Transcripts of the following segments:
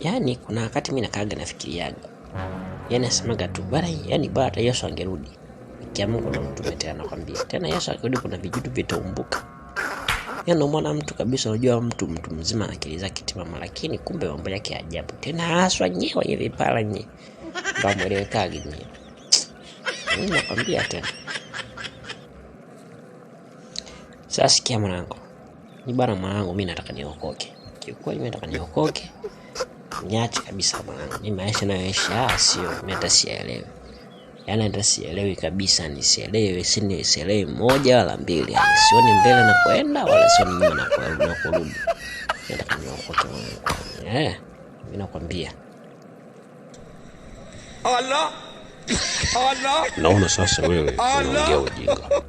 Yani kuna wakati mimi nakaaga nafikiriaga. Yani nasemaga tu bora yani bora Yesu angerudi. Kiamu kuna mtu tena nakwambia. Tena Yesu akirudi kuna vijitu vitaumbuka. Yani unaona mtu kabisa unajua mtu mzima akili zake timamu lakini kumbe mambo yake ajabu. Tena haswa nyewe hivi pala nye. Ndio mwelewekaga nye. Mimi nakwambia tena. Sasa sikia mwanangu. Ni bana mwanangu mimi nataka niokoke. Kiukweli mimi nataka niokoke. Niache kabisa mwanangu. Mimi maisha nayoishi sio mimi hata sielewi. Yaani hata sielewi kabisa, sielewi moja wala mbili. Yaani sioni mbele na kwenda wala sioni nyuma na kurudi. Nataka niokoke mwanangu. Mimi nakwambia. Allah. Naona sasa wewe unaongea ujinga.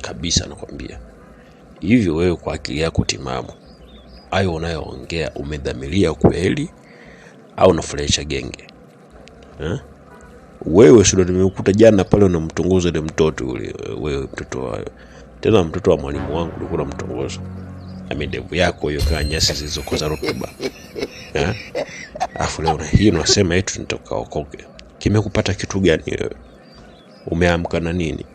Kabisa nakwambia. Hivi wewe kwa akili yako timamu, hayo unayoongea umedhamiria kweli au unafurahisha genge? Wewe sio nimekuta jana pale unamtongoza ile mtoto yule, wewe mtoto wa tena mtoto wa mwalimu wangu ulikuwa unamtongoza. Amendevu yako hiyo kaa nyasi zilizokoza rutuba. Afu leo na hii unasema eti nitakaokoke. Kimekupata kitu gani wewe? Umeamka na nini?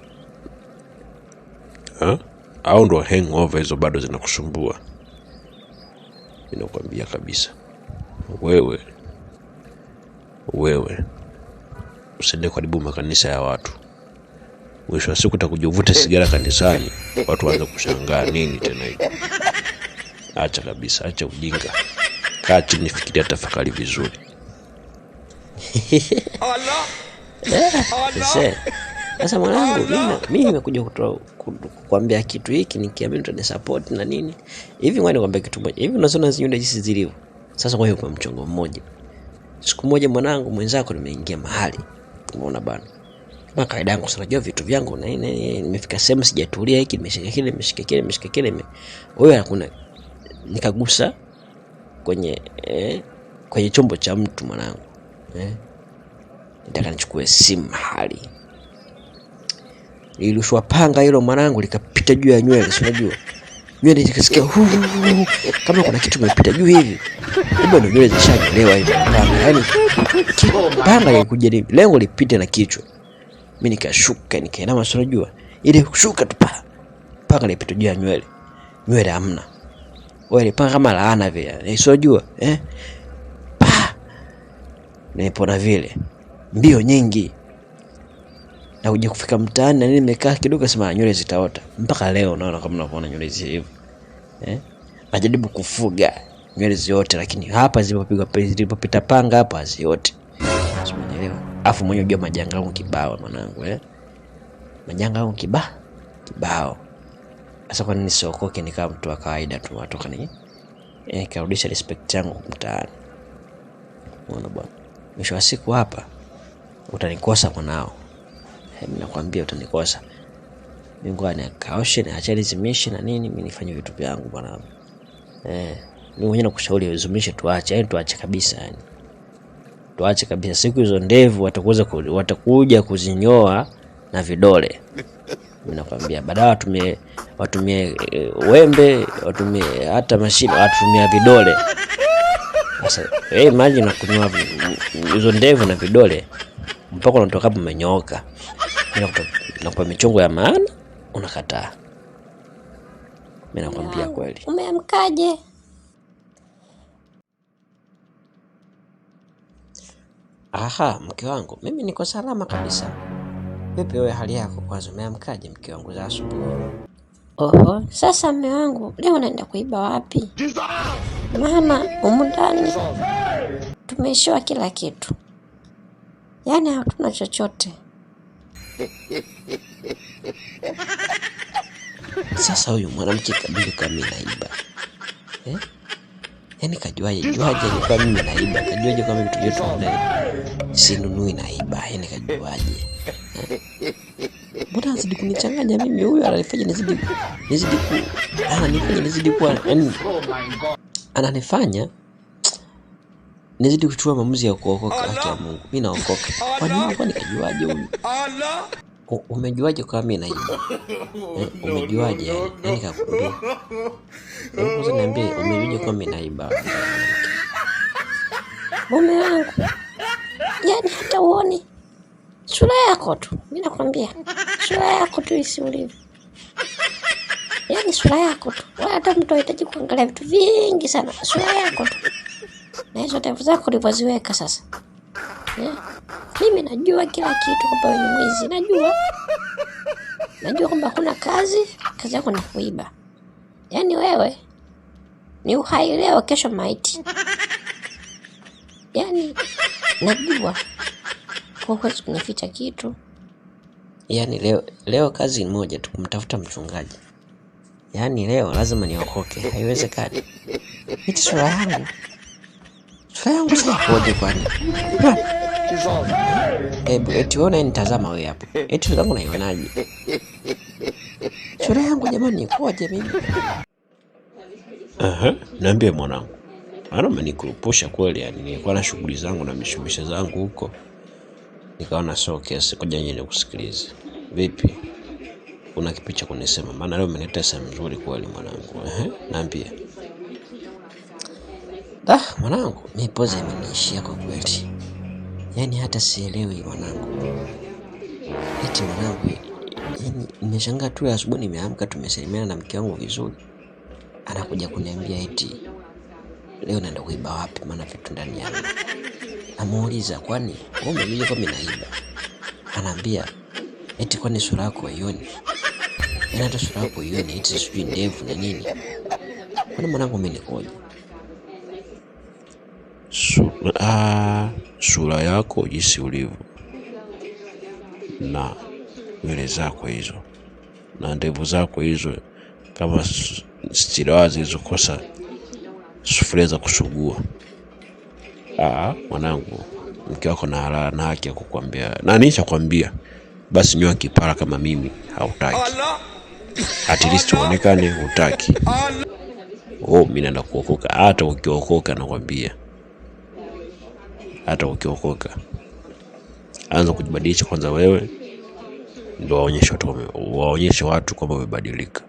Au ndo hangover hizo bado zinakusumbua? Ninakwambia kabisa. Wewe usende karibu makanisa ya watu. Mwisho wa siku utakujuvuta sigara kanisani, watu waanze kushangaa nini tena hicho. Acha kabisa, acha ujinga. Kaa chini fikiria, tafakari vizuri. Allah. Sasa mwanangu mimi nimekuja kukuambia kitu hiki nikiamini utanisupport na nini. Hivi ngoja nikwambie kitu moja. Hivi unaziona zinyundo jinsi zilivyo. Sasa kwa hiyo kwa mchongo mmoja. Siku moja mwanangu mwenzako nimeingia mahali. Umeona bana. Kama kaida yangu sana najua vitu vyangu na nini nimefika sehemu sijatulia hiki nimeshika kile. Wewe hakuna nikagusa kwenye chombo cha mtu mwanangu. Nataka nichukue simu mahali. Nilirushwa panga hilo mwanangu likapita juu ya nywele, si unajua. Nywele zikasikia kama kuna kitu kimepita juu hivi. Kumbe ndio nywele zishanyolewa hivi panga. Yaani panga ilikuja lengo lipite na kichwa. Mimi nikashuka nikainama, si unajua. Ile kushuka tu panga lipita juu ya nywele. Nywele hamna. Wewe panga kama laana vile. Si unajua, Nimepona vile. Mbio nyingi. Na kuja kufika mtaani na nini nimekaa kidogo sema nywele zitaota. Mpaka leo naona kama unaona nywele hizi hivi. Najaribu kufuga nywele zote lakini hapa zilipopita panga hapa ziote. Umeelewa? Afu mwenye unajua majanga yangu kibao mwanangu, Majanga yangu kibao. Sasa kwa nini siokoke nikawa mtu wa kawaida tu watoka ni karudisha respect yangu mtaani. Unaona bwana. Mwisho wa siku hapa utanikosa mwanao. Mimi nakwambia utanikosa. Mungu anakaoshe na acha lizimishe na nini mimi nifanye vitu vyangu bwana. Mimi mwenyewe nakushauri uzimishe tuache, tuache kabisa yani. Tuache kabisa, siku hizo ndevu watakuja kuzinyoa na vidole. Mimi nakwambia baadaye watumie wembe, watumie hata mashine, watumie vidole. Sasa imagine nakunyoa hizo ndevu na vidole mpaka unatoka hapo umenyooka. Nakupa michongo ya maana unakataa. Mimi nakwambia kweli. Umeamkaje? Mke wangu, mimi niko salama kabisa. Vipi wewe hali yako kwanza, umeamkaje mke wangu za asubuhi? Sasa mume wangu, leo naenda kuiba wapi? Maana humu ndani tumeishiwa kila kitu. Yaani hatuna chochote. Sasa huyu mwanamke kabisa kama mimi naiba. Yaani kajuaje ni kwa mimi naiba? Kajuaje kama vitu vyote ndani sinunui naiba? Yaani kajuaje? Mbona azidi kunichanganya mimi? Huyu ananifanya nizidi kuwa ananifanya nizidi kuchukua maamuzi ya kuokoka haki ya Mungu. Mimi naokoka. Kwa nini? Kwani kajuaje huyu? Umejuaje kama mimi naiba? Umejuaje yani? Nani kakuambia? Hebu niambie umejuaje kama mimi naiba? mume wangu, yaani hata uone sura yako tu, mimi nakwambia sura yako tu isi ulivyo, yaani sura yako tu, wala hata mtu hahitaji kuangalia vitu vingi sana, sura yako tu na hizo ndevu zako ulivyoziweka sasa. Mimi najua kila kitu kwamba wewe ni mwizi, najua kwamba huna kazi yako ni kuiba. Yaani wewe ni uhai leo, kesho maiti. Yaani najua kwa huwezi kunificha kitu. Yaani leo kazi ni moja tu, kumtafuta mchungaji. Yaani leo lazima niokoke, haiwezekani. Eti sura yangu sasa koje kwani? Eti wewe unanitazama wewe hapo. Eti sura yangu naionaje? Sura yangu jamani ikoje mimi? Niambie mwanangu. Maana umenikurupusha kweli, yani nilikuwa na shughuli zangu na mishumisha zangu huko. Nikaona sio kesi koja nyinyi kusikiliza. Vipi? Una kipi cha kunisema? Maana leo umenileta sehemu nzuri kweli mwanangu. Niambie. Mwanangu, mimi poza imeniishia kwa kweli. Yaani hata sielewi mwanangu. Eti mwanangu, yaani nimeshangaa tu asubuhi nimeamka tumesalimiana na mke wangu vizuri. Anakuja kuniambia eti leo naenda kuiba wapi, maana vitu ndani yangu. Namuuliza kwani wewe umejua kama ninaiba? Anaambia eti kwani sura yako haioni? Yaani hata sura yako haioni, eti sijui ndevu na nini. Kwani mwanangu mimi nikoje? Sura yako jinsi ulivyo na nywele zako hizo na ndevu zako hizo kama stirawa zilizokosa sufuria za kusugua. Mwanangu, mke wako na haki ya kukwambia, na nisha kwambia basi nyoa kipara kama mimi hautaki. At least uonekane hutaki. Mimi naenda kuokoka. Hata ukiokoka nakwambia, hata ukiokoka anza kujibadilisha kwanza wewe, ndio waonyeshe watu kwamba umebadilika.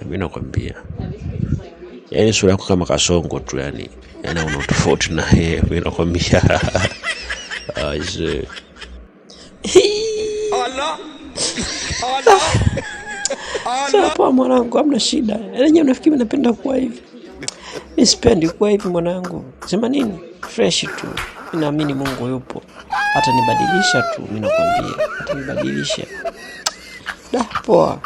Mimi nakwambia, yaani sura yako kama kasongo tu, yani una tofauti na yeye. Mimi nakwambia Sawa mwanangu, hamna shida. Yaani unafikiri napenda kuwa hivi? Mimi sipendi kuwa hivi mwanangu. Sema nini? Fresh tu. Ninaamini Mungu yupo. Hata nibadilisha tu, mimi nakwambia. Hata nibadilisha. Poa.